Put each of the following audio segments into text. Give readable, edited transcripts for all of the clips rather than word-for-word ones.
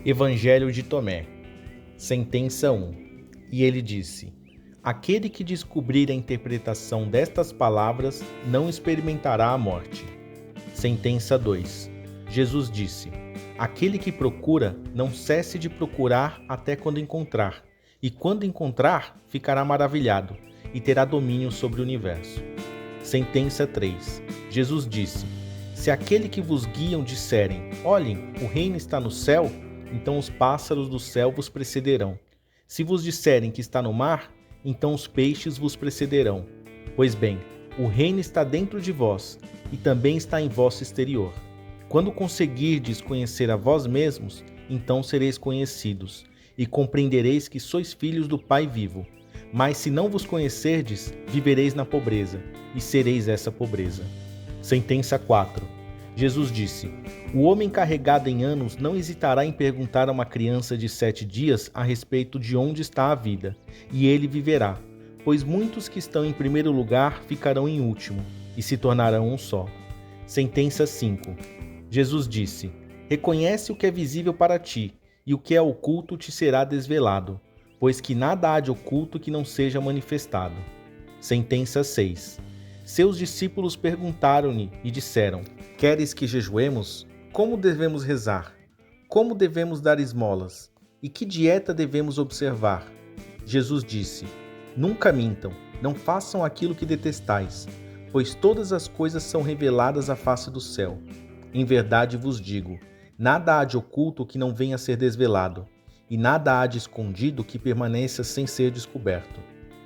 Evangelho de Tomé. Sentença 1. E ele disse: aquele que descobrir a interpretação destas palavras não experimentará a morte. Sentença 2. Jesus disse: aquele que procura, não cesse de procurar até quando encontrar, e quando encontrar, ficará maravilhado, e terá domínio sobre o universo. Sentença 3. Jesus disse: se aquele que vos guiam disserem: olhem, o reino está no céu, então os pássaros do céu vos precederão. Se vos disserem que está no mar, então os peixes vos precederão. Pois bem, o reino está dentro de vós, e também está em vosso exterior. Quando conseguirdes conhecer a vós mesmos, então sereis conhecidos, e compreendereis que sois filhos do Pai vivo. Mas se não vos conhecerdes, vivereis na pobreza, e sereis essa pobreza. Sentença 4. Jesus disse: o homem carregado em anos não hesitará em perguntar a uma criança de 7 dias a respeito de onde está a vida, e ele viverá, pois muitos que estão em primeiro lugar ficarão em último, e se tornarão um só. Sentença 5. Jesus disse: reconhece o que é visível para ti, e o que é oculto te será desvelado, pois que nada há de oculto que não seja manifestado. Sentença 6. Seus discípulos perguntaram-lhe e disseram: queres que jejuemos? Como devemos rezar? Como devemos dar esmolas? E que dieta devemos observar? Jesus disse: nunca mintam, não façam aquilo que detestais, pois todas as coisas são reveladas à face do céu. Em verdade vos digo, nada há de oculto que não venha a ser desvelado, e nada há de escondido que permaneça sem ser descoberto.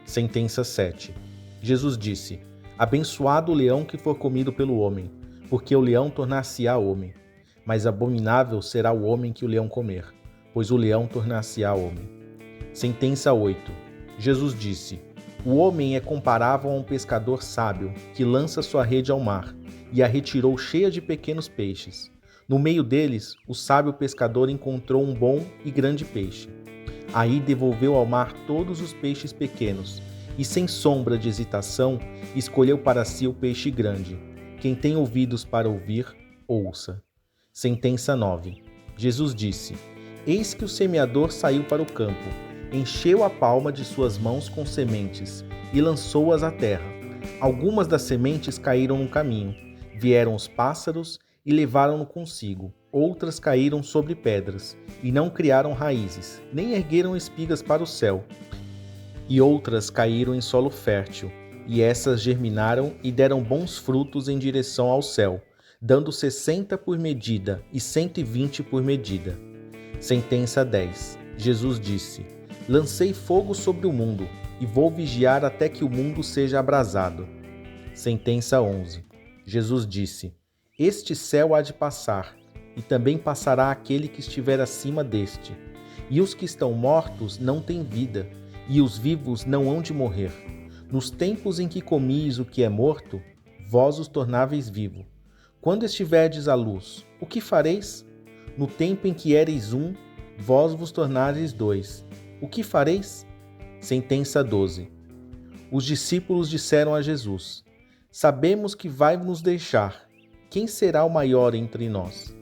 Sentença 7. Jesus disse: abençoado o leão que for comido pelo homem, porque o leão tornar-se-á homem. Mas abominável será o homem que o leão comer, pois o leão tornar-se-á homem. Sentença 8. Jesus disse: o homem é comparável a um pescador sábio, que lança sua rede ao mar, e a retirou cheia de pequenos peixes. No meio deles, o sábio pescador encontrou um bom e grande peixe. Aí devolveu ao mar todos os peixes pequenos, e sem sombra de hesitação, escolheu para si o peixe grande. Quem tem ouvidos para ouvir, ouça. Sentença 9. Jesus disse: eis que o semeador saiu para o campo, encheu a palma de suas mãos com sementes e lançou-as à terra. Algumas das sementes caíram no caminho, vieram os pássaros e levaram-no consigo. Outras caíram sobre pedras e não criaram raízes, nem ergueram espigas para o céu. E outras caíram em solo fértil, e essas germinaram e deram bons frutos em direção ao céu, dando 60 por medida e 120 por medida. Sentença 10. Jesus disse: lancei fogo sobre o mundo, e vou vigiar até que o mundo seja abrasado. Sentença 11. Jesus disse: este céu há de passar, e também passará aquele que estiver acima deste. E os que estão mortos não têm vida, e os vivos não hão de morrer. Nos tempos em que comieis o que é morto, vós os tornáveis vivo. Quando estiverdes à luz, o que fareis? No tempo em que éreis um, vós vos tornareis 2. O que fareis? Sentença 12. Os discípulos disseram a Jesus: sabemos que vai nos deixar. Quem será o maior entre nós?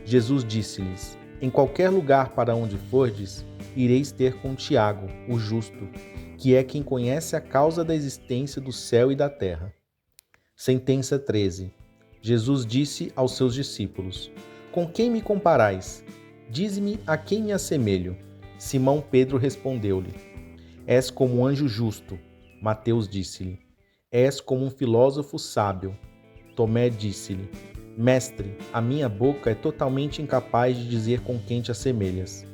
Jesus disse-lhes: em qualquer lugar para onde fordes, ireis ter com Tiago, o justo, que é quem conhece a causa da existência do céu e da terra. Sentença 13. Jesus disse aos seus discípulos: com quem me comparais? Dize-me a quem me assemelho. Simão Pedro respondeu-lhe: és como um anjo justo. Mateus disse-lhe: és como um filósofo sábio. Tomé disse-lhe: mestre, a minha boca é totalmente incapaz de dizer com quem te assemelhas.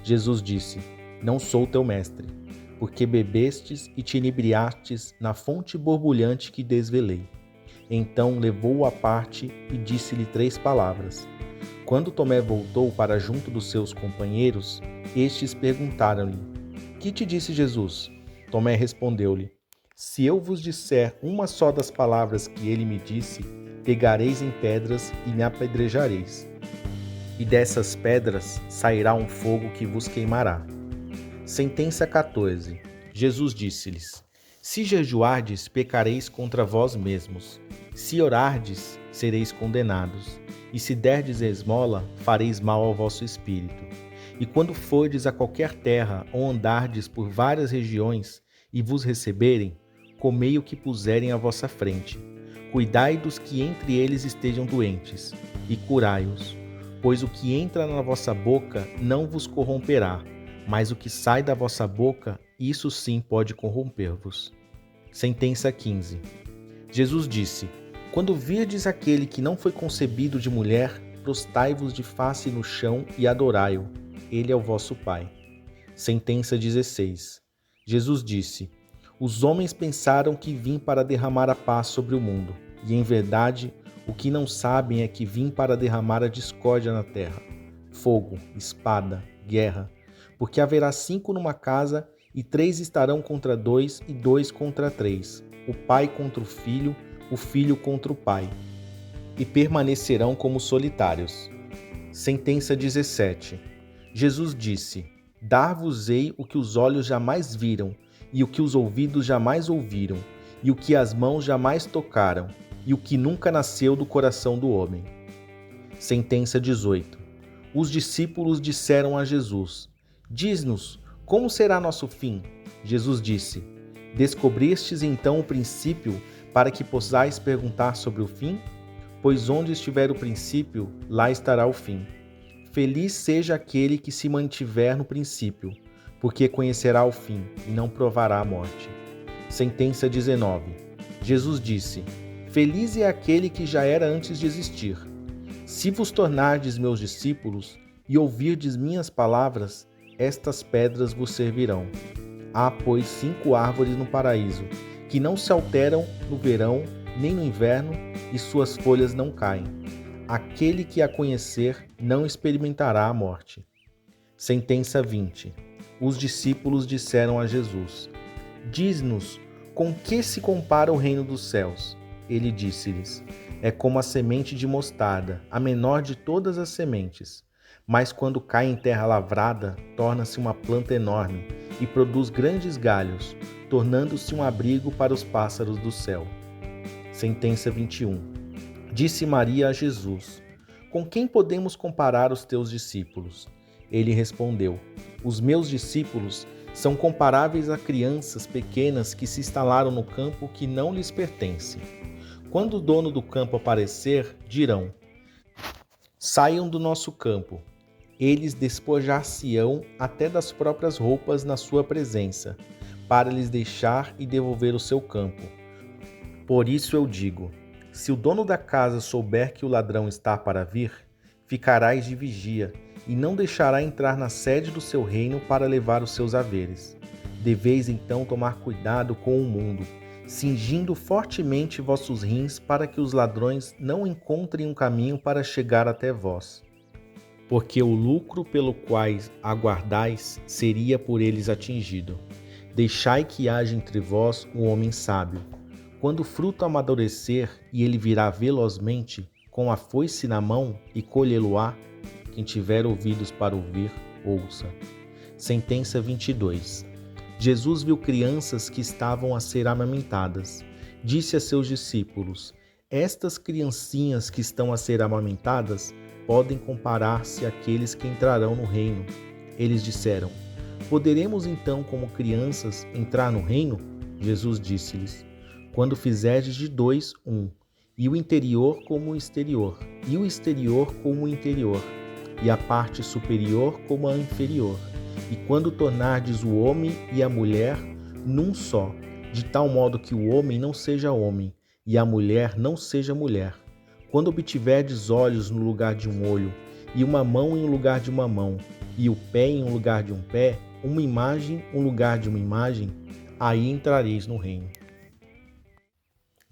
Jesus disse: não sou teu mestre, porque bebestes e te inebriastes na fonte borbulhante que desvelei. Então levou-o à parte e disse-lhe 3 palavras. Quando Tomé voltou para junto dos seus companheiros, estes perguntaram-lhe: que te disse Jesus? Tomé respondeu-lhe: se eu vos disser uma só das palavras que ele me disse, pegareis em pedras e me apedrejareis. E dessas pedras sairá um fogo que vos queimará. Sentença 14. Jesus disse-lhes: se jejuardes, pecareis contra vós mesmos. Se orardes, sereis condenados. E se derdes esmola, fareis mal ao vosso espírito. E quando fordes a qualquer terra ou andardes por várias regiões e vos receberem, comei o que puserem à vossa frente. Cuidai dos que entre eles estejam doentes, e curai-os. Pois o que entra na vossa boca não vos corromperá, mas o que sai da vossa boca, isso sim pode corromper-vos. Sentença 15. Jesus disse: Quando virdes aquele que não foi concebido de mulher, prostai-vos de face no chão e adorai-o. Ele é o vosso Pai. Sentença 16. Jesus disse: Os homens pensaram que vim para derramar a paz sobre o mundo, e em verdade, o que não sabem é que vim para derramar a discórdia na terra. Fogo, espada, guerra. Porque haverá 5 numa casa, e 3 estarão contra 2, e 2 contra 3. O pai contra o filho contra o pai. E permanecerão como solitários. Sentença 17. Jesus disse: Dar-vos-ei o que os olhos jamais viram, e o que os ouvidos jamais ouviram, e o que as mãos jamais tocaram, e o que nunca nasceu do coração do homem. Sentença 18. Os discípulos disseram a Jesus: Diz-nos, como será nosso fim? Jesus disse: Descobristes então o princípio, para que possais perguntar sobre o fim? Pois onde estiver o princípio, lá estará o fim. Feliz seja aquele que se mantiver no princípio, porque conhecerá o fim e não provará a morte. Sentença 19. Jesus disse: Feliz é aquele que já era antes de existir. Se vos tornardes meus discípulos e ouvirdes minhas palavras, estas pedras vos servirão. Há, pois, 5 árvores no paraíso, que não se alteram no verão nem no inverno, e suas folhas não caem. Aquele que a conhecer não experimentará a morte. Sentença 20. Os discípulos disseram a Jesus: Diz-nos, com que se compara o reino dos céus? Ele disse-lhes: É como a semente de mostarda, a menor de todas as sementes. Mas quando cai em terra lavrada, torna-se uma planta enorme e produz grandes galhos, tornando-se um abrigo para os pássaros do céu. Sentença 21. Disse Maria a Jesus: Com quem podemos comparar os teus discípulos? Ele respondeu: Os meus discípulos são comparáveis a crianças pequenas que se instalaram no campo que não lhes pertence. Quando o dono do campo aparecer, dirão: Saiam do nosso campo. Eles despojar-se-ão até das próprias roupas na sua presença, para lhes deixar e devolver o seu campo. Por isso eu digo: se o dono da casa souber que o ladrão está para vir, ficarás de vigia, e não deixará entrar na sede do seu reino para levar os seus haveres. Deveis então tomar cuidado com o mundo, cingindo fortemente vossos rins para que os ladrões não encontrem um caminho para chegar até vós. Porque o lucro pelo qual aguardais seria por eles atingido. Deixai que haja entre vós um homem sábio. Quando o fruto amadurecer e ele virá velozmente, com a foice na mão e colhê-lo-á, quem tiver ouvidos para ouvir, ouça. Sentença 22. Jesus viu crianças que estavam a ser amamentadas. Disse a seus discípulos: Estas criancinhas que estão a ser amamentadas podem comparar-se àqueles que entrarão no reino. Eles disseram: Poderemos então, como crianças, entrar no reino? Jesus disse-lhes: Quando fizerdes de 2, 1, e o interior como o exterior, e o exterior como o interior, e a parte superior como a inferior, e quando tornardes o homem e a mulher num só, de tal modo que o homem não seja homem, e a mulher não seja mulher. Quando obtiverdes olhos no lugar de um olho, e uma mão em lugar de uma mão, e o pé em lugar de um pé, uma imagem em lugar de uma imagem, aí entrareis no reino.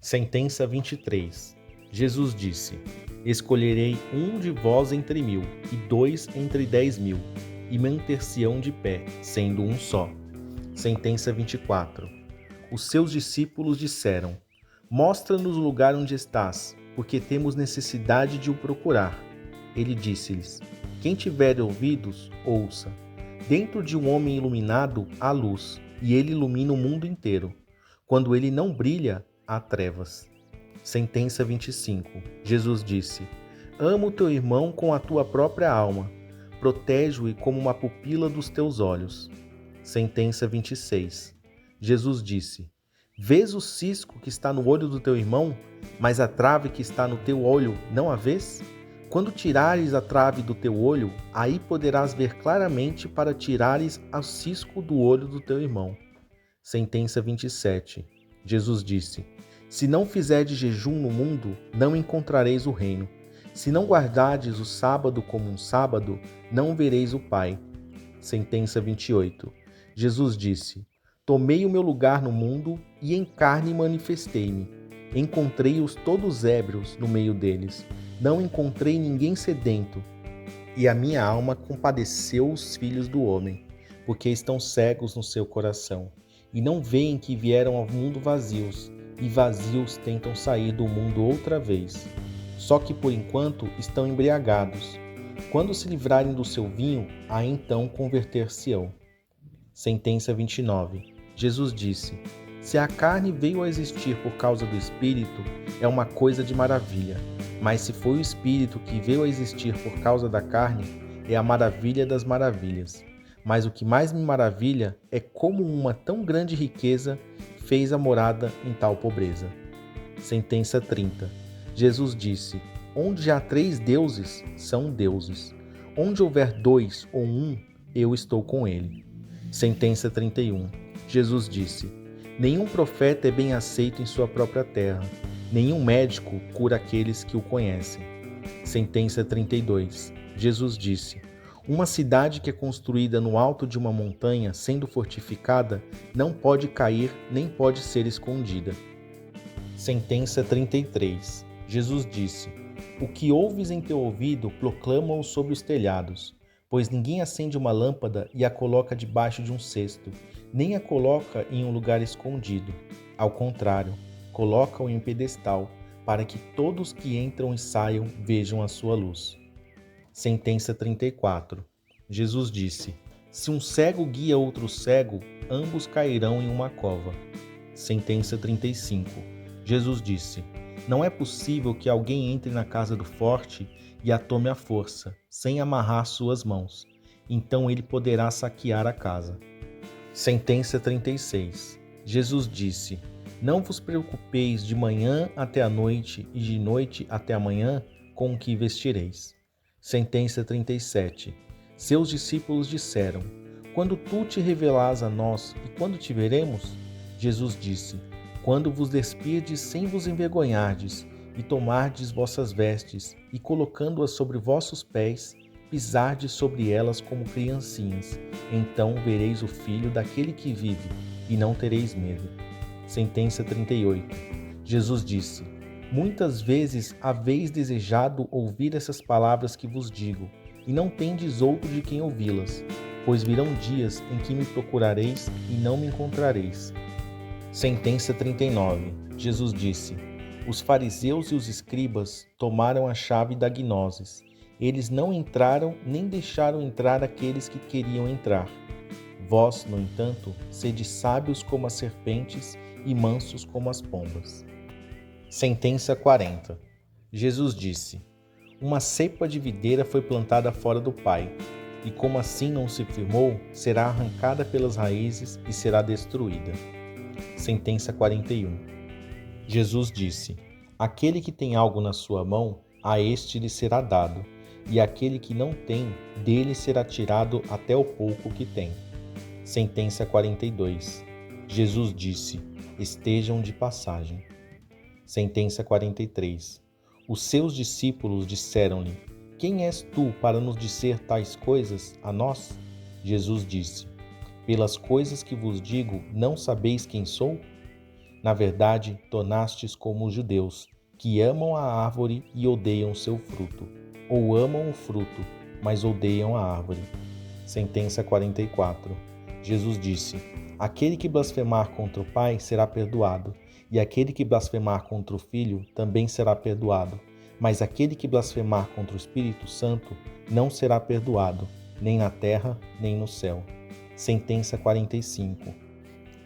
Sentença 23. Jesus disse: Escolherei um de vós entre 1000, e 2 entre 10.000, e manter-se-ão de pé, sendo um só. Sentença 24. Os seus discípulos disseram: Mostra-nos o lugar onde estás, porque temos necessidade de o procurar. Ele disse-lhes: Quem tiver ouvidos, ouça. Dentro de um homem iluminado há luz, e ele ilumina o mundo inteiro. Quando ele não brilha, há trevas. Sentença 25. Jesus disse: Ama o teu irmão com a tua própria alma. protege-o como uma pupila dos teus olhos. Sentença 26. Jesus disse: Vês o cisco que está no olho do teu irmão, mas a trave que está no teu olho não a vês? Quando tirares a trave do teu olho, aí poderás ver claramente para tirares o cisco do olho do teu irmão. Sentença 27. Jesus disse: Se não fizerdes jejum no mundo, não encontrareis o reino. Se não guardardes o sábado como um sábado, não vereis o Pai. Sentença 28. Jesus disse: Tomei o meu lugar no mundo e em carne manifestei-me. Encontrei-os todos ébrios no meio deles. Não encontrei ninguém sedento. E a minha alma compadeceu os filhos do homem, porque estão cegos no seu coração, e não veem que vieram ao mundo vazios, e vazios tentam sair do mundo outra vez. Só que por enquanto estão embriagados. Quando se livrarem do seu vinho, aí então converter-se-ão. Sentença 29. Jesus disse: Se a carne veio a existir por causa do Espírito, é uma coisa de maravilha. Mas se foi o Espírito que veio a existir por causa da carne, é a maravilha das maravilhas. Mas o que mais me maravilha é como uma tão grande riqueza fez a morada em tal pobreza. Sentença 30. Jesus disse: Onde há 3 deuses, são deuses. Onde houver 2 ou 1, eu estou com ele. Sentença 31. Jesus disse: Nenhum profeta é bem aceito em sua própria terra. Nenhum médico cura aqueles que o conhecem. Sentença 32. Jesus disse: Uma cidade que é construída no alto de uma montanha, sendo fortificada, não pode cair nem pode ser escondida. Sentença 33. Jesus disse: O que ouves em teu ouvido, proclama-o sobre os telhados. Pois ninguém acende uma lâmpada e a coloca debaixo de um cesto, nem a coloca em um lugar escondido. Ao contrário, coloca-o em um pedestal, para que todos que entram e saiam vejam a sua luz. Sentença 34. Jesus disse: Se um cego guia outro cego, ambos cairão em uma cova. Sentença 35. Jesus disse: Não é possível que alguém entre na casa do forte e a tome à força, sem amarrar suas mãos. Então ele poderá saquear a casa. Sentença 36. Jesus disse: Não vos preocupeis de manhã até a noite e de noite até a manhã com o que vestireis. Sentença 37. Seus discípulos disseram: Quando tu te revelas a nós e quando te veremos? Jesus disse: Quando vos despirdes sem vos envergonhardes, e tomardes vossas vestes, e colocando-as sobre vossos pés, pisardes sobre elas como criancinhas. Então vereis o Filho daquele que vive, e não tereis medo. Sentença 38. Jesus disse: Muitas vezes haveis desejado ouvir essas palavras que vos digo, e não tendes outro de quem ouvi-las, pois virão dias em que me procurareis e não me encontrareis. Sentença 39. Jesus disse: Os fariseus e os escribas tomaram a chave da gnoses. Eles não entraram nem deixaram entrar aqueles que queriam entrar. Vós, no entanto, sede sábios como as serpentes e mansos como as pombas. Sentença 40. Jesus disse: Uma cepa de videira foi plantada fora do pai, e como assim não se firmou, será arrancada pelas raízes e será destruída. Sentença 41. Jesus disse: Aquele que tem algo na sua mão, a este lhe será dado, e aquele que não tem, dele será tirado até o pouco que tem. Sentença 42. Jesus disse: Estejam de passagem. Sentença 43. Os seus discípulos disseram-lhe: Quem és tu para nos dizer tais coisas a nós? Jesus disse: Pelas coisas que vos digo, não sabeis quem sou? Na verdade, tornastes como os judeus, que amam a árvore e odeiam seu fruto, ou amam o fruto, mas odeiam a árvore. Sentença 44. Jesus disse: Aquele que blasfemar contra o Pai será perdoado, e aquele que blasfemar contra o Filho também será perdoado. Mas aquele que blasfemar contra o Espírito Santo não será perdoado, nem na terra, nem no céu. Sentença 45.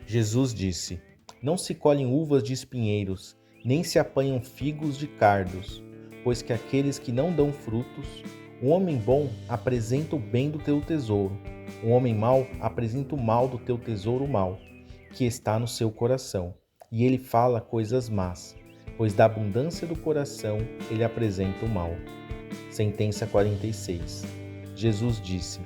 Jesus disse: Não se colhem uvas de espinheiros, nem se apanham figos de cardos, pois que aqueles que não dão frutos, Um homem bom apresenta o bem do teu tesouro. Um homem mau apresenta o mal do teu tesouro mau, que está no seu coração. E ele fala coisas más, pois da abundância do coração ele apresenta o mal. Sentença 46. Jesus disse: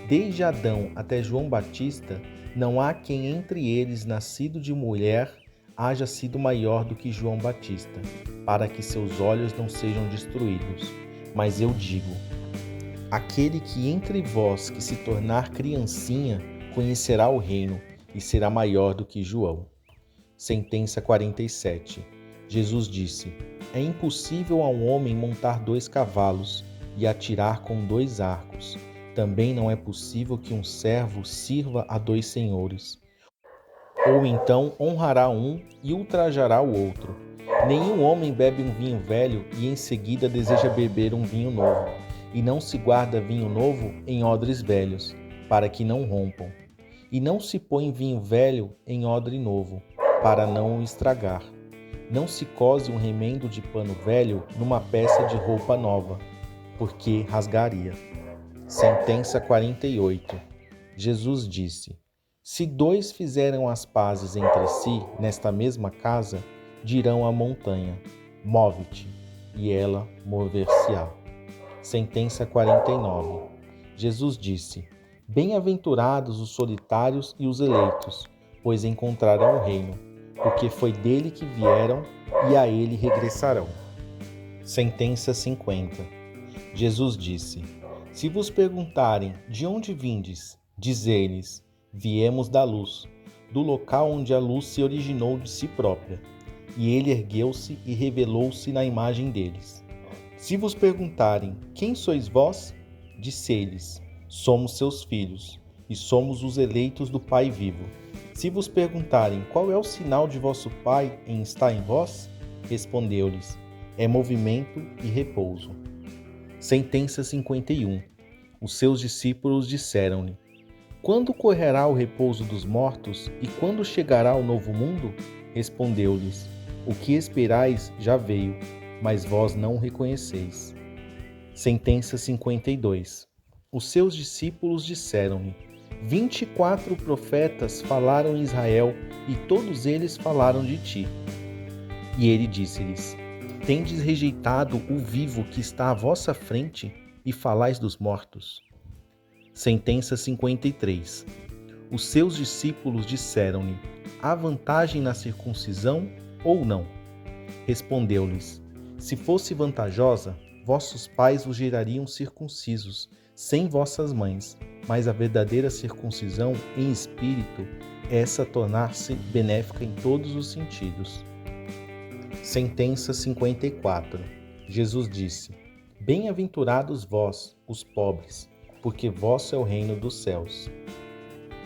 Desde Adão até João Batista, não há quem entre eles, nascido de mulher, haja sido maior do que João Batista, para que seus olhos não sejam destruídos. Mas eu digo: aquele que entre vós que se tornar criancinha, conhecerá o reino e será maior do que João. Sentença 47. Jesus disse: É impossível a um homem montar 2 cavalos e atirar com 2 arcos. Também não é possível que um servo sirva a 2 senhores. Ou então honrará um e ultrajará o outro. Nenhum homem bebe um vinho velho e em seguida deseja beber um vinho novo. E não se guarda vinho novo em odres velhos, para que não rompam. E não se põe vinho velho em odre novo, para não o estragar. Não se cose um remendo de pano velho numa peça de roupa nova, porque rasgaria. Sentença 48. Jesus disse: Se 2 fizeram as pazes entre si nesta mesma casa, dirão à montanha: Move-te, e ela mover-se-á. Sentença 49. Jesus disse: Bem-aventurados os solitários e os eleitos, pois encontrarão o reino, porque foi dele que vieram e a ele regressarão. Sentença 50. Jesus disse: Se vos perguntarem de onde vindes, dizei-lhes: Viemos da luz, do local onde a luz se originou de si própria, e ele ergueu-se e revelou-se na imagem deles. Se vos perguntarem: Quem sois vós? Disse-lhes: Somos seus filhos, e somos os eleitos do Pai vivo. Se vos perguntarem: Qual é o sinal de vosso Pai em estar em vós? Respondeu-lhes: É movimento e repouso. Sentença 51. Os seus discípulos disseram-lhe: Quando correrá o repouso dos mortos e quando chegará o novo mundo? Respondeu-lhes: O que esperais já veio, mas vós não o reconheceis. Sentença 52. Os seus discípulos disseram-lhe: 24 profetas falaram em Israel e todos eles falaram de ti. E ele disse-lhes: Tendes rejeitado o vivo que está à vossa frente e falais dos mortos. Sentença 53. Os seus discípulos disseram-lhe: Há vantagem na circuncisão ou não? Respondeu-lhes: Se fosse vantajosa, vossos pais vos gerariam circuncisos, sem vossas mães, mas a verdadeira circuncisão em espírito, essa tornar-se benéfica em todos os sentidos. Sentença 54. Jesus disse: Bem-aventurados vós, os pobres, porque vosso é o reino dos céus.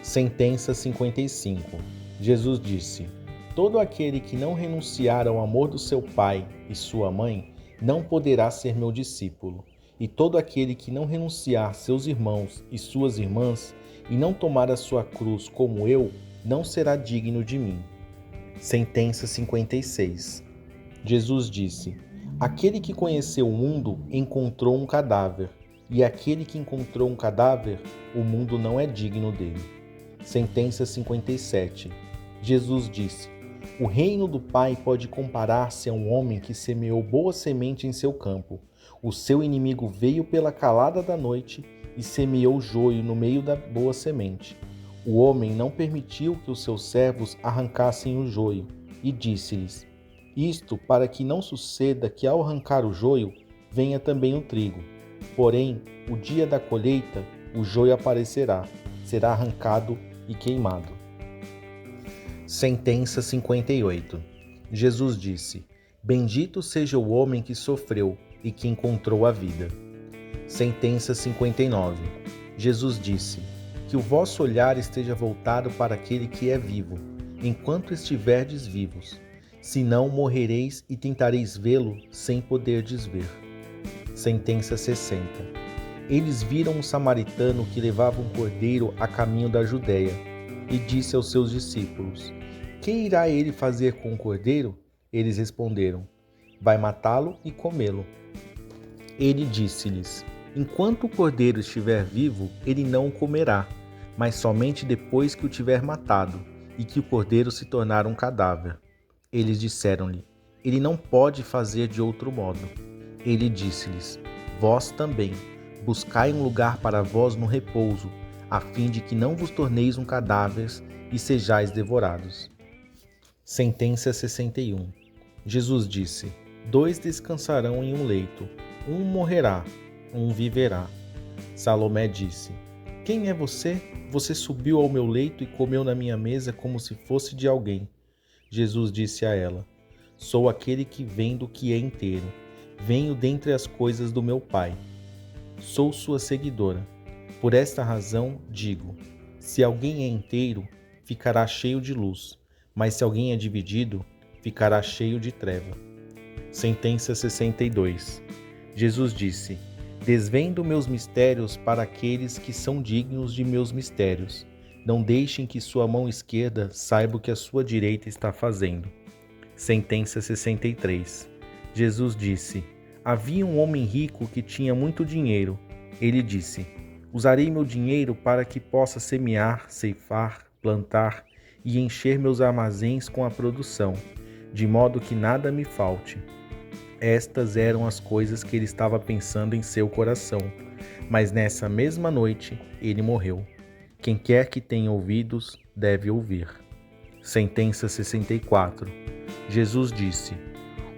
Sentença 55. Jesus disse: Todo aquele que não renunciar ao amor do seu pai e sua mãe, não poderá ser meu discípulo. E todo aquele que não renunciar seus irmãos e suas irmãs, e não tomar a sua cruz como eu, não será digno de mim. Sentença 56. Jesus disse: Aquele que conheceu o mundo encontrou um cadáver, e aquele que encontrou um cadáver, o mundo não é digno dele. Sentença 57. Jesus disse: O reino do Pai pode comparar-se a um homem que semeou boa semente em seu campo. O seu inimigo veio pela calada da noite e semeou joio no meio da boa semente. O homem não permitiu que os seus servos arrancassem o joio, e disse-lhes: Isto para que não suceda que ao arrancar o joio, venha também o trigo. Porém, o dia da colheita, o joio aparecerá, será arrancado e queimado. Sentença 58. Jesus disse: Bendito seja o homem que sofreu e que encontrou a vida. Sentença 59. Jesus disse: Que o vosso olhar esteja voltado para aquele que é vivo, enquanto estiverdes vivos. Senão morrereis e tentareis vê-lo sem poderdes ver. Sentença 60. Eles viram um samaritano que levava um cordeiro a caminho da Judéia, e disse aos seus discípulos: Que irá ele fazer com o cordeiro? Eles responderam: Vai matá-lo e comê-lo. Ele disse-lhes: Enquanto o cordeiro estiver vivo, ele não o comerá, mas somente depois que o tiver matado e que o cordeiro se tornar um cadáver. Eles disseram-lhe: ele não pode fazer de outro modo. Ele disse-lhes: vós também, buscai um lugar para vós no repouso, a fim de que não vos torneis um cadáver e sejais devorados. Sentença 61. Jesus disse: 2 descansarão em um leito, um morrerá, um viverá. Salomé disse: quem é você? Você subiu ao meu leito e comeu na minha mesa como se fosse de alguém. Jesus disse a ela: sou aquele que vem do que é inteiro. Venho dentre as coisas do meu Pai. Sou sua seguidora. Por esta razão digo: se alguém é inteiro, ficará cheio de luz, mas se alguém é dividido, ficará cheio de treva. Sentença 62. Jesus disse: desvendo meus mistérios para aqueles que são dignos de meus mistérios. Não deixem que sua mão esquerda saiba o que a sua direita está fazendo. Sentença 63. Jesus disse: havia um homem rico que tinha muito dinheiro. Ele disse: usarei meu dinheiro para que possa semear, ceifar, plantar e encher meus armazéns com a produção, de modo que nada me falte. Estas eram as coisas que ele estava pensando em seu coração, mas nessa mesma noite ele morreu. Quem quer que tenha ouvidos, deve ouvir. Sentença 64. Jesus disse: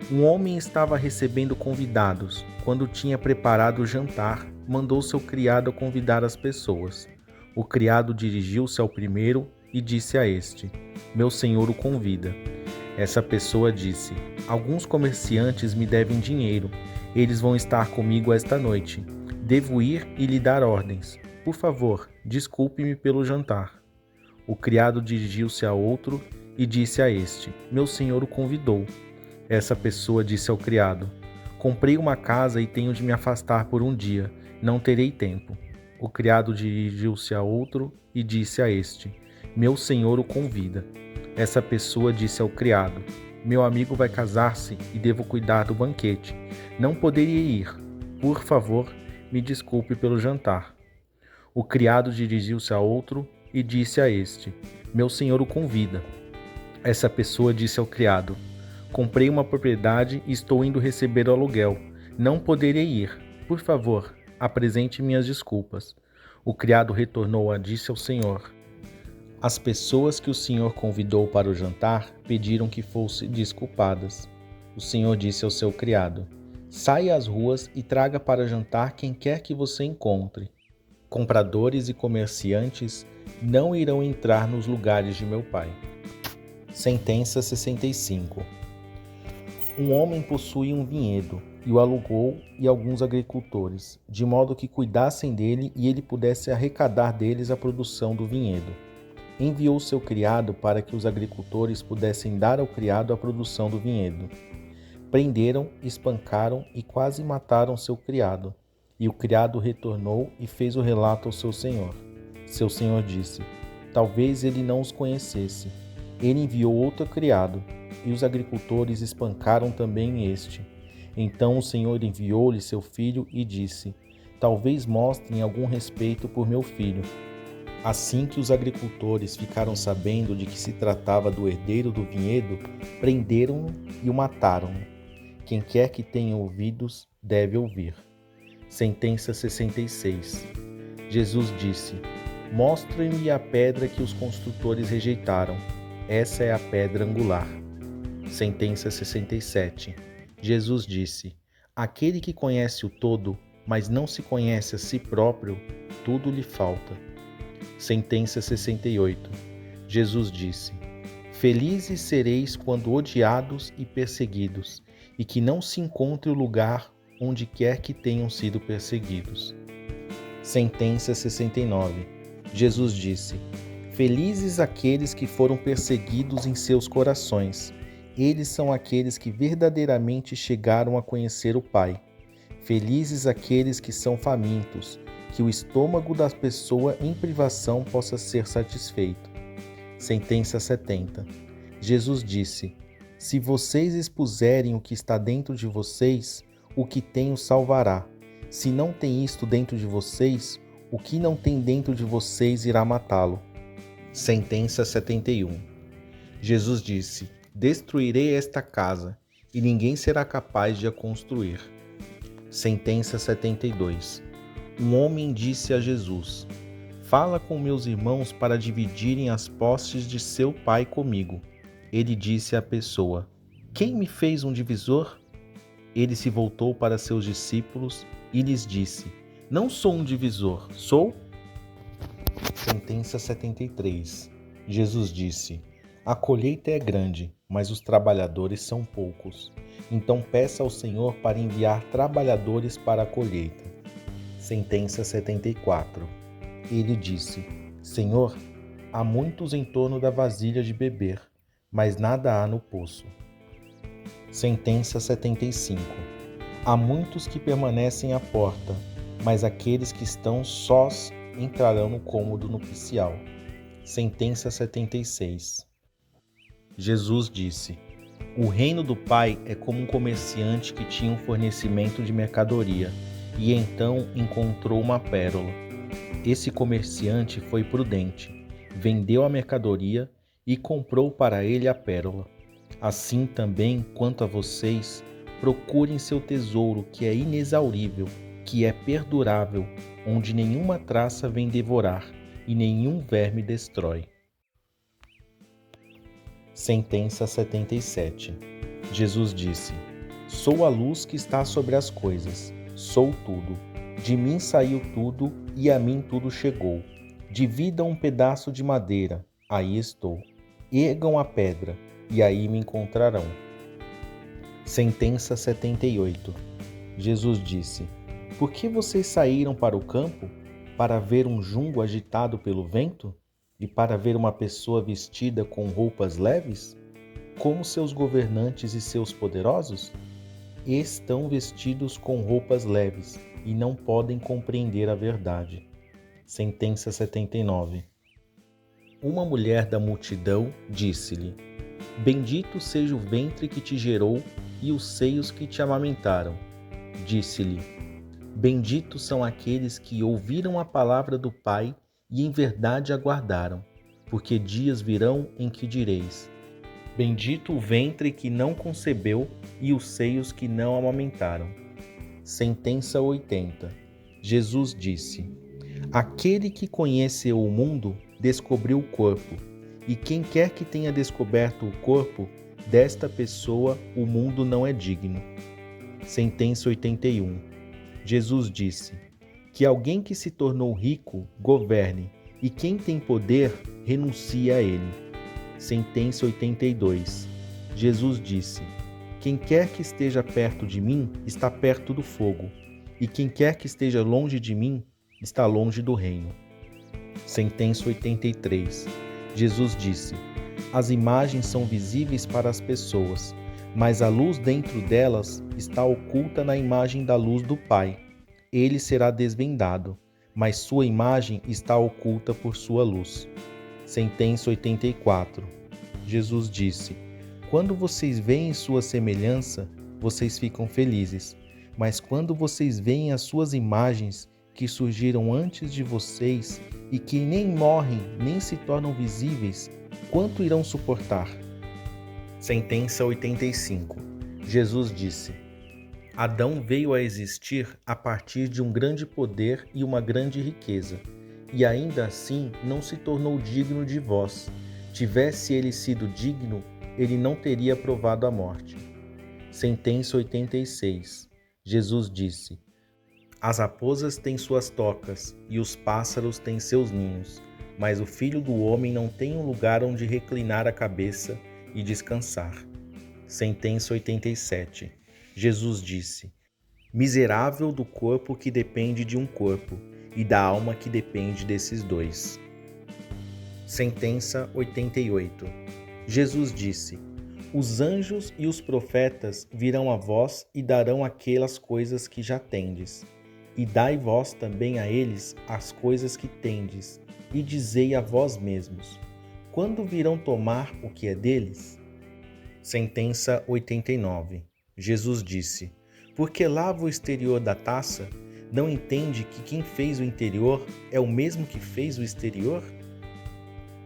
um homem estava recebendo convidados. Quando tinha preparado o jantar, mandou seu criado convidar as pessoas. O criado dirigiu-se ao primeiro e disse a este: meu senhor o convida. Essa pessoa disse: alguns comerciantes me devem dinheiro. Eles vão estar comigo esta noite. Devo ir e lhe dar ordens. Por favor, desculpe-me pelo jantar. O criado dirigiu-se a outro e disse a este: meu senhor o convidou. Essa pessoa disse ao criado: comprei uma casa e tenho de me afastar por um dia. Não terei tempo. O criado dirigiu-se a outro e disse a este: meu senhor o convida. Essa pessoa disse ao criado: meu amigo vai casar-se e devo cuidar do banquete. Não poderia ir. Por favor, me desculpe pelo jantar. O criado dirigiu-se a outro e disse a este: meu senhor o convida. Essa pessoa disse ao criado: comprei uma propriedade e estou indo receber o aluguel. Não poderei ir. Por favor, apresente minhas desculpas. O criado retornou e disse ao senhor: as pessoas que o senhor convidou para o jantar pediram que fossem desculpadas. O senhor disse ao seu criado: saia às ruas e traga para jantar quem quer que você encontre. Compradores e comerciantes não irão entrar nos lugares de meu pai. Sentença 65. Um homem possuía um vinhedo e o alugou e alguns agricultores, de modo que cuidassem dele e ele pudesse arrecadar deles a produção do vinhedo. Enviou seu criado para que os agricultores pudessem dar ao criado a produção do vinhedo. Prenderam, espancaram e quase mataram seu criado. E o criado retornou e fez o relato ao seu senhor. Seu senhor disse: talvez ele não os conhecesse. Ele enviou outro criado, e os agricultores espancaram também este. Então o senhor enviou-lhe seu filho e disse: talvez mostrem algum respeito por meu filho. Assim que os agricultores ficaram sabendo de que se tratava do herdeiro do vinhedo, prenderam-no e o mataram. Quem quer que tenha ouvidos, deve ouvir. Sentença 66. Jesus disse: mostrem-me a pedra que os construtores rejeitaram. Essa é a pedra angular. Sentença 67. Jesus disse: aquele que conhece o todo, mas não se conhece a si próprio, tudo lhe falta. Sentença 68. Jesus disse: felizes sereis quando odiados e perseguidos, e que não se encontre o lugar onde quer que tenham sido perseguidos. Sentença 69. Jesus disse: felizes aqueles que foram perseguidos em seus corações. Eles são aqueles que verdadeiramente chegaram a conhecer o Pai. Felizes aqueles que são famintos, que o estômago da pessoa em privação possa ser satisfeito. Sentença 70. Jesus disse: se vocês expuserem o que está dentro de vocês, o que tem o salvará. Se não tem isto dentro de vocês, o que não tem dentro de vocês irá matá-lo. Sentença 71. Jesus disse: Destruirei esta casa, e ninguém será capaz de a construir. Sentença 72. Um homem disse a Jesus: Fala com meus irmãos para dividirem as posses de seu pai comigo. Ele disse à pessoa: Quem me fez um divisor? Ele se voltou para seus discípulos e lhes disse: Não sou um divisor, sou? Sentença 73. Jesus disse: A colheita é grande, mas os trabalhadores são poucos. Então peça ao Senhor para enviar trabalhadores para a colheita. Sentença 74. Ele disse: Senhor, há muitos em torno da vasilha de beber, mas nada há no poço. Sentença 75. Há muitos que permanecem à porta, mas aqueles que estão sós entrarão no cômodo nupcial. Sentença 76. Jesus disse: O reino do Pai é como um comerciante que tinha um fornecimento de mercadoria e então encontrou uma pérola. Esse comerciante foi prudente, vendeu a mercadoria e comprou para ele a pérola. Assim também, quanto a vocês, procurem seu tesouro que é inexaurível, que é perdurável, onde nenhuma traça vem devorar e nenhum verme destrói. Sentença 77. Jesus disse: Sou a luz que está sobre as coisas, sou tudo. De mim saiu tudo e a mim tudo chegou. Dividam um pedaço de madeira, aí estou. Ergam a pedra, e aí me encontrarão. Sentença 78. Jesus disse: Por que vocês saíram para o campo? Para ver um junco agitado pelo vento? E para ver uma pessoa vestida com roupas leves? Como seus governantes e seus poderosos? Estão vestidos com roupas leves e não podem compreender a verdade. Sentença 79. Uma mulher da multidão disse-lhe: Bendito seja o ventre que te gerou e os seios que te amamentaram. Disse-lhe: Benditos são aqueles que ouviram a palavra do Pai e em verdade aguardaram, porque dias virão em que direis: Bendito o ventre que não concebeu e os seios que não amamentaram. Sentença 80. Jesus disse: Aquele que conheceu o mundo descobriu o corpo, e quem quer que tenha descoberto o corpo, desta pessoa o mundo não é digno. Sentença 81. Jesus disse: Que alguém que se tornou rico governe, e quem tem poder renuncie a ele. Sentença 82. Jesus disse: Quem quer que esteja perto de mim está perto do fogo, e quem quer que esteja longe de mim está longe do reino. Sentença 83. Jesus disse: As imagens são visíveis para as pessoas, mas a luz dentro delas está oculta na imagem da luz do Pai. Ele será desvendado, mas sua imagem está oculta por sua luz. Sentença 84. Jesus disse: Quando vocês veem sua semelhança, vocês ficam felizes, mas quando vocês veem as suas imagens, que surgiram antes de vocês e que nem morrem nem se tornam visíveis, quanto irão suportar? Sentença 85. Jesus disse: Adão veio a existir a partir de um grande poder e uma grande riqueza, e ainda assim não se tornou digno de vós. Tivesse ele sido digno, ele não teria provado a morte. Sentença 86. Jesus disse: As raposas têm suas tocas e os pássaros têm seus ninhos, mas o Filho do Homem não tem um lugar onde reclinar a cabeça e descansar. Sentença 87. Jesus disse: Miserável do corpo que depende de um corpo, e da alma que depende desses dois. Sentença 88. Jesus disse: Os anjos e os profetas virão a vós e darão aquelas coisas que já tendes. E dai vós também a eles as coisas que tendes, e dizei a vós mesmos: Quando virão tomar o que é deles? Sentença 89. Jesus disse: Porque lava o exterior da taça, Não entende que quem fez o interior é o mesmo que fez o exterior?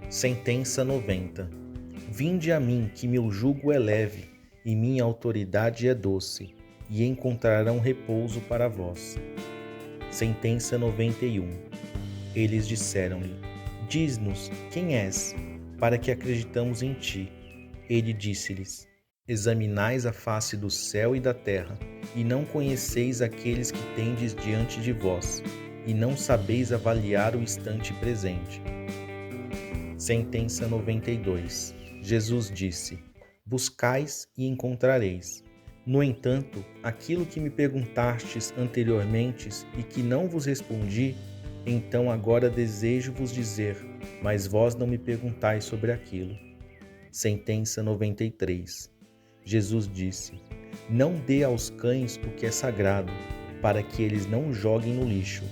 Sentença 90. Vinde a mim, que meu jugo é leve, e minha autoridade é doce, e encontrarão repouso para vós. Sentença 91. Eles disseram-lhe: Diz-nos, quem és, para que acreditamos em ti. Ele disse-lhes: Examinais a face do céu e da terra, e não conheceis aqueles que tendes diante de vós, e não sabeis avaliar o instante presente. Sentença 92. Jesus disse: Buscais e encontrareis. No entanto, aquilo que me perguntastes anteriormente e que não vos respondi, então agora desejo vos dizer, mas vós não me perguntais sobre aquilo. Sentença 93. Jesus disse: Não dê aos cães o que é sagrado, para que eles não joguem no lixo.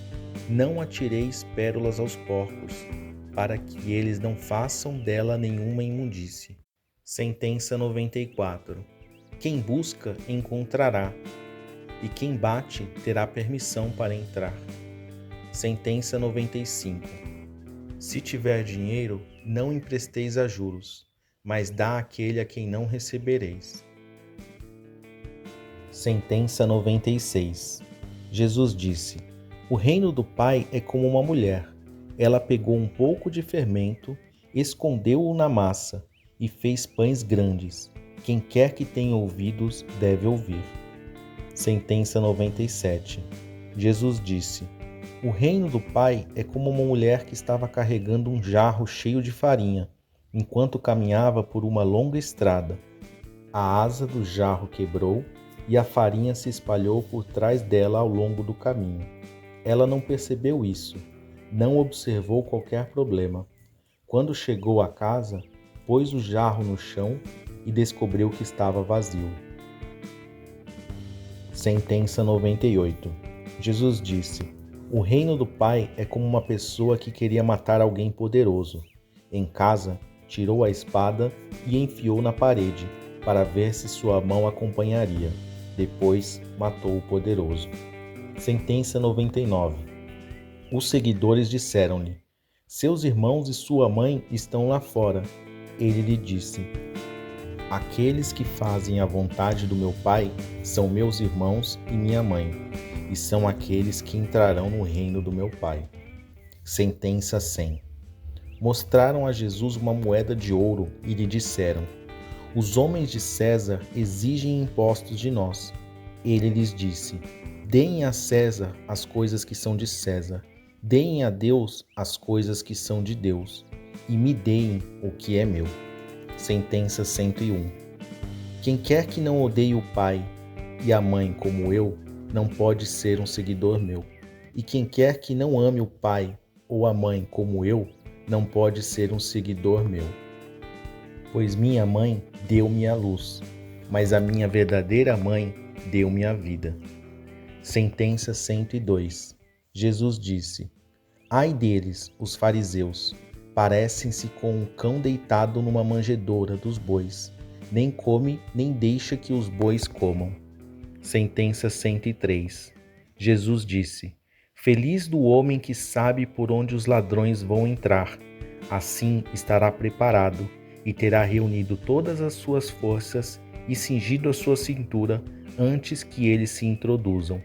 Não atireis pérolas aos porcos, para que eles não façam dela nenhuma imundície. Sentença 94. Quem busca, encontrará, e quem bate, terá permissão para entrar. Sentença 95. Se tiver dinheiro, não empresteis a juros, mas dá àquele a quem não recebereis. Sentença 96. Jesus disse: O reino do Pai é como uma mulher. Ela pegou um pouco de fermento, escondeu-o na massa e fez pães grandes. Quem quer que tenha ouvidos deve ouvir. Sentença 97. Jesus disse: O reino do Pai é como uma mulher que estava carregando um jarro cheio de farinha, enquanto caminhava por uma longa estrada. A asa do jarro quebrou e a farinha se espalhou por trás dela ao longo do caminho. Ela não percebeu isso, não observou qualquer problema. Quando chegou à casa, pôs o jarro no chão e descobriu que estava vazio. Sentença 98. Jesus disse: O reino do Pai é como uma pessoa que queria matar alguém poderoso. Em casa, tirou a espada e enfiou na parede, para ver se sua mão acompanharia. Depois, matou o poderoso. Sentença 99. Os seguidores disseram-lhe: Seus irmãos e sua mãe estão lá fora. Ele lhe disse: Aqueles que fazem a vontade do meu Pai são meus irmãos e minha mãe, e são aqueles que entrarão no reino do meu Pai. Sentença 100. Mostraram a Jesus uma moeda de ouro e lhe disseram: Os homens de César exigem impostos de nós. Ele lhes disse: Deem a César as coisas que são de César, deem a Deus as coisas que são de Deus, e me deem o que é meu. Sentença 101. Quem quer que não odeie o pai e a mãe como eu, não pode ser um seguidor meu. E quem quer que não ame o pai ou a mãe como eu, não pode ser um seguidor meu. Pois minha mãe deu-me a luz, mas a minha verdadeira mãe deu-me a vida. Sentença 102. Jesus disse: Ai deles, os fariseus, parecem-se com um cão deitado numa manjedoura dos bois. Nem come, nem deixa que os bois comam. Sentença 103. Jesus disse: Feliz do homem que sabe por onde os ladrões vão entrar. Assim estará preparado e terá reunido todas as suas forças e cingido a sua cintura antes que eles se introduzam.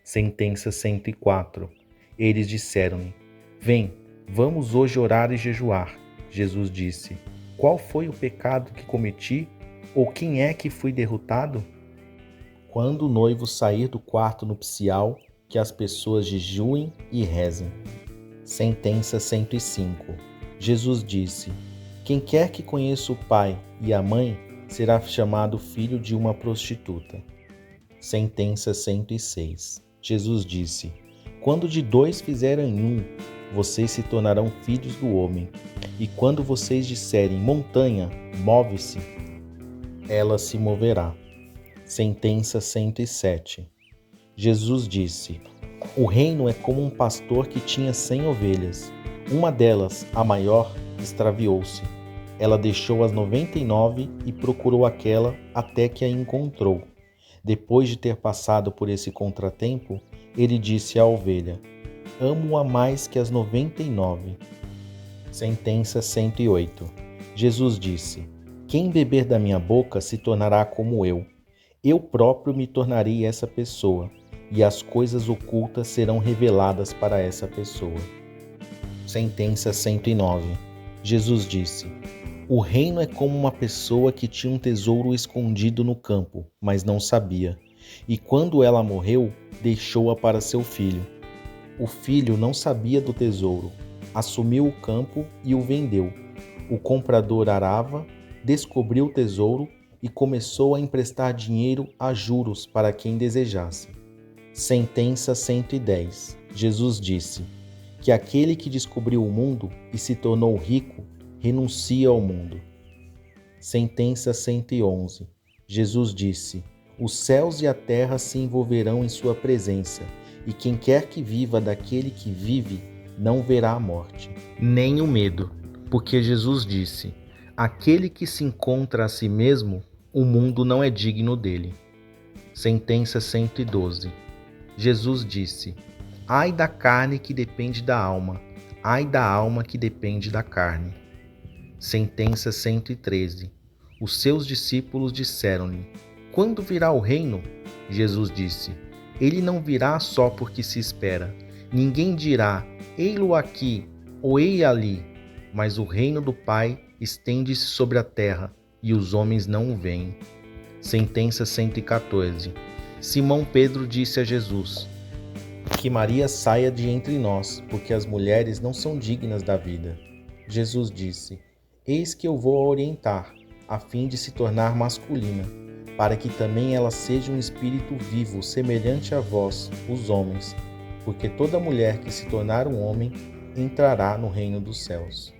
Sentença 104. Eles disseram-lhe: Vem, vamos hoje orar e jejuar. Jesus disse: Qual foi o pecado que cometi? Ou quem é que fui derrotado? Quando o noivo sair do quarto nupcial, que as pessoas jejuem e rezem. Sentença 105. Jesus disse: Quem quer que conheça o pai e a mãe será chamado filho de uma prostituta. Sentença 106. Jesus disse: Quando de dois fizerem um, vocês se tornarão filhos do homem. E quando vocês disserem montanha, move-se, ela se moverá. Sentença 107. Jesus disse: O reino é como um pastor que tinha 100 ovelhas. Uma delas, a maior, extraviou-se. Ela deixou as 99 e procurou aquela até que a encontrou. Depois de ter passado por esse contratempo, Ele disse à ovelha: amo-a mais que as 99. Sentença 108. Jesus disse: quem beber da minha boca se tornará como eu. Eu próprio me tornarei essa pessoa, e as coisas ocultas serão reveladas para essa pessoa. Sentença 109. Jesus disse: o reino é como uma pessoa que tinha um tesouro escondido no campo, mas não sabia. E quando ela morreu, deixou-a para seu filho. O filho não sabia do tesouro, assumiu o campo e o vendeu. O comprador arava, descobriu o tesouro e começou a emprestar dinheiro a juros para quem desejasse. Sentença 110. Jesus disse: que aquele que descobriu o mundo e se tornou rico, renuncia ao mundo. Sentença 111. Jesus disse: os céus e a terra se envolverão em sua presença, e quem quer que viva daquele que vive, não verá a morte, nem o medo, porque Jesus disse: aquele que se encontra a si mesmo, o mundo não é digno dele. Sentença 112. Jesus disse: ai da carne que depende da alma, ai da alma que depende da carne. Sentença 113. Os seus discípulos disseram-lhe: quando virá o reino? Jesus disse: ele não virá só porque se espera. Ninguém dirá: ei-lo aqui ou ei ali, mas o reino do Pai estende-se sobre a terra, e os homens não o veem. Sentença 114. Simão Pedro disse a Jesus: que Maria saia de entre nós, porque as mulheres não são dignas da vida. Jesus disse: eis que eu vou a orientar, a fim de se tornar masculina, para que também ela seja um espírito vivo, semelhante a vós, os homens, porque toda mulher que se tornar um homem entrará no reino dos céus.